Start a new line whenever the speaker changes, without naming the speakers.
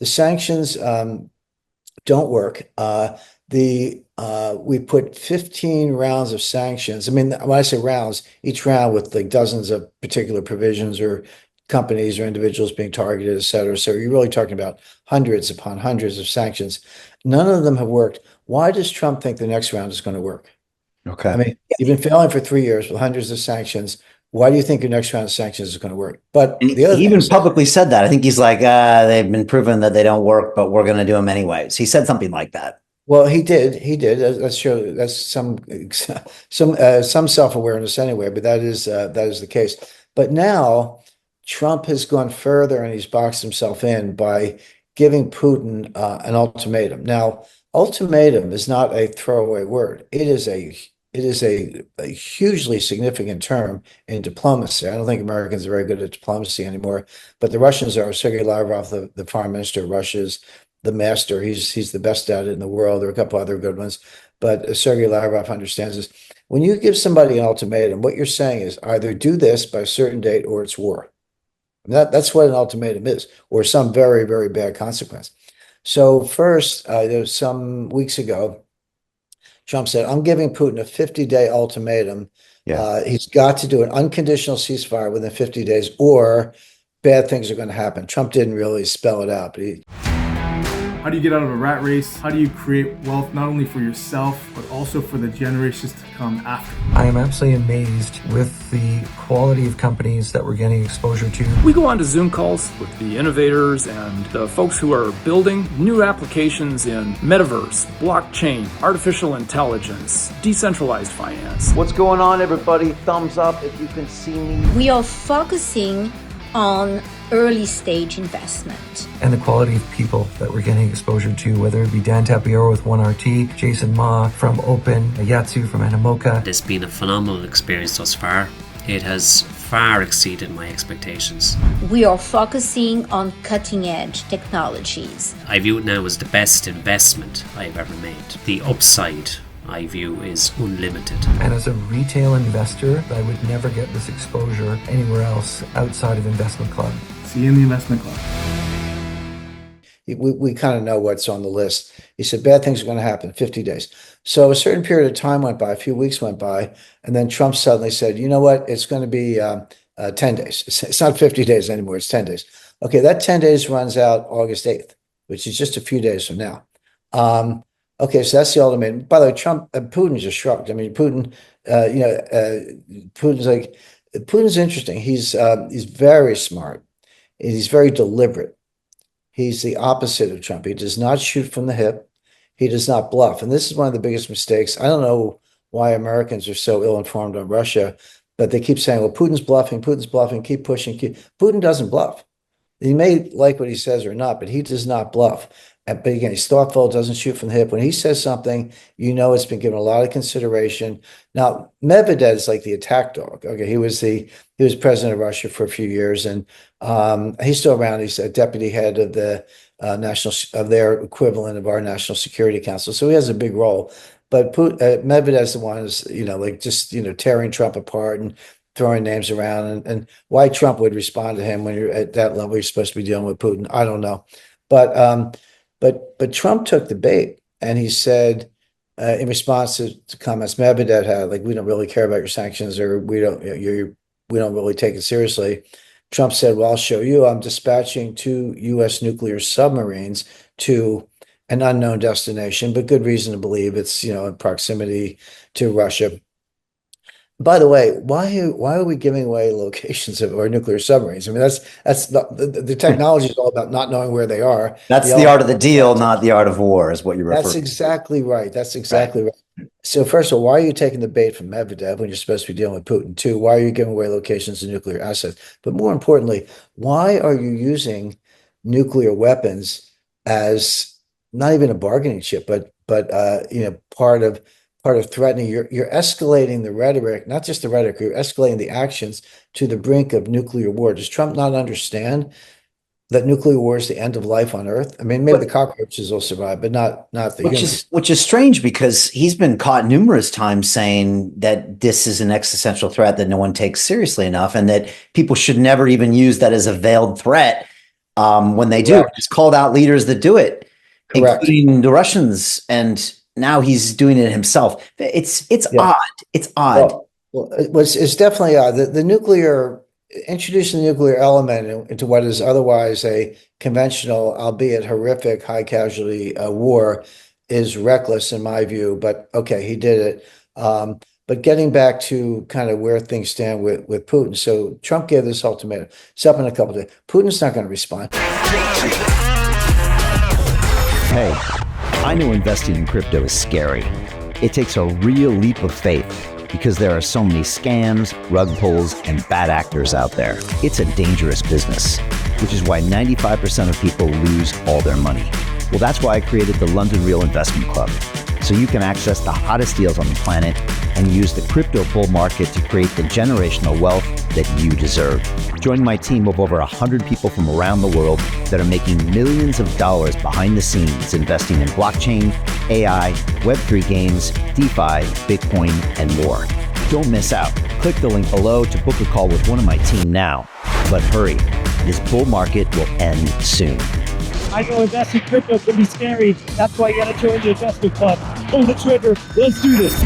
The sanctions don't work. We put 15 rounds of sanctions. I mean, when I say rounds, each round with like dozens of particular provisions or companies or individuals being targeted, et cetera. So you're really talking about hundreds upon hundreds of sanctions. None of them have worked. Why does Trump think the next round is going to work? I
Okay.
mean, you've been failing for 3 years with hundreds of sanctions. Why do you think your next round of sanctions is going to work? But
And
the
he
other thing
even
is that,
publicly said that. I think he's like, they've been proven that they don't work, but we're going to do them anyways. He said something like that.
well, he did. That's show that's some self-awareness anyway, but that is the case. But now Trump has gone further and he's boxed himself in by giving Putin an ultimatum. Now, ultimatum is not a throwaway word. It is a hugely significant term in diplomacy. I don't think Americans are very good at diplomacy anymore, but the Russians are. Sergei Lavrov, the foreign minister of Russia's the master. He's the best at it in the world. There are a couple other good ones, but Sergei Lavrov understands this. When you give somebody an ultimatum, what you're saying is either do this by a certain date or it's war. And that's what an ultimatum is, or some very, very bad consequence. So first, there was some weeks ago, Trump said, I'm giving Putin a 50-day ultimatum.
Yeah.
He's got to do an unconditional ceasefire within 50 days, or bad things are going to happen. Trump didn't really spell it out, but
How do you get out of a rat race? How do you create wealth not only for yourself, but also for the generations to come after?
I am absolutely amazed with the quality of companies that we're getting exposure to.
We go on to Zoom calls with the innovators and the folks who are building new applications in metaverse, blockchain, artificial intelligence, decentralized finance.
What's going on, everybody? Thumbs up if you can see me.
We are focusing on early stage investment.
And the quality of people that we're getting exposure to, whether it be Dan Tapiero with 1RT, Jason Ma from Open, Yatsu from Animoca.
It's been a phenomenal experience thus far. It has far exceeded my expectations.
We are focusing on cutting edge technologies.
I view it now as the best investment I've ever made. The upside I view is unlimited.
And as a retail investor, I would never get this exposure anywhere else outside of Investment Club.
See you in the investment club.
we kind of know what's on the list. He said bad things are going to happen, 50 days. So a certain period of time went by, a few weeks went by, and then Trump suddenly said, you know what, it's going to be 10 days. It's not 50 days anymore, it's 10 days. Okay, that 10 days runs out August 8th, which is just a few days from now. Okay, so that's the ultimatum. By the way, Putin just shrugged. I mean, Putin's interesting. He's very smart. He's very deliberate. He's the opposite of Trump. He does not shoot from the hip. He does not bluff. And this is one of the biggest mistakes. I don't know why Americans are so ill-informed on Russia, but they keep saying, well, Putin's bluffing, keep pushing. Putin doesn't bluff. He may like what he says or not, but he does not bluff. But again, he's thoughtful, doesn't shoot from the hip. When he says something, you know it's been given a lot of consideration. Now, Medvedev is like the attack dog. Okay, he was president of Russia for a few years, and he's still around. He's a deputy head of the their equivalent of our National Security Council. So he has a big role. But Medvedev's the one who's like just tearing Trump apart and throwing names around, and why Trump would respond to him when you're at that level. You're supposed to be dealing with Putin. I don't know, but Trump took the bait and he said, in response to comments Medvedev had, like, we don't really care about your sanctions, or we don't really take it seriously. Trump said, well, I'll show you. I'm dispatching 2 U.S. nuclear submarines to an unknown destination, but good reason to believe it's in proximity to Russia. By the way, why are we giving away locations of our nuclear submarines? I mean, that's the technology is all about not knowing where they are.
That's the art of the deal, not the art of war, is what you're referring to.
That's exactly right. That's exactly right. So first of all, why are you taking the bait from Medvedev when you're supposed to be dealing with Putin? Two, why are you giving away locations of nuclear assets? But more importantly, why are you using nuclear weapons as not even a bargaining chip, but part of threatening? You're escalating the rhetoric, not just the rhetoric, you're escalating the actions to the brink of nuclear war. Does Trump not understand that nuclear war is the end of life on Earth? I mean, maybe the cockroaches will survive, but not the humans.
Which is strange, because he's been caught numerous times saying that this is an existential threat that no one takes seriously enough, and that people should never even use that as a veiled threat. when they do.
Correct.
He's called out leaders that do it,
Correct.
including the Russians, and now he's doing it himself. It's
Yeah.
odd. It's odd.
It's definitely the nuclear, introducing the nuclear element into what is otherwise a conventional, albeit horrific, high casualty war is reckless in my view. But okay, he did it. But getting back to kind of where things stand with Putin. So Trump gave this ultimatum. It's up in a couple of days. Putin's not going to respond.
Hey, I know investing in crypto is scary. It takes a real leap of faith because there are so many scams, rug pulls, and bad actors out there. It's a dangerous business, which is why 95% of people lose all their money. Well, that's why I created the London Real Investment Club, so you can access the hottest deals on the planet and use the crypto bull market to create the generational wealth that you deserve. Join my team of over 100 people from around the world that are making millions of dollars behind the scenes investing in blockchain, AI, Web3 games, DeFi, Bitcoin, and more. Don't miss out. Click the link below to book a call with one of my team now. But hurry, this bull market will end soon.
I know investing in crypto can be scary. That's why you gotta join the investment club. Pull the trigger. Let's do this.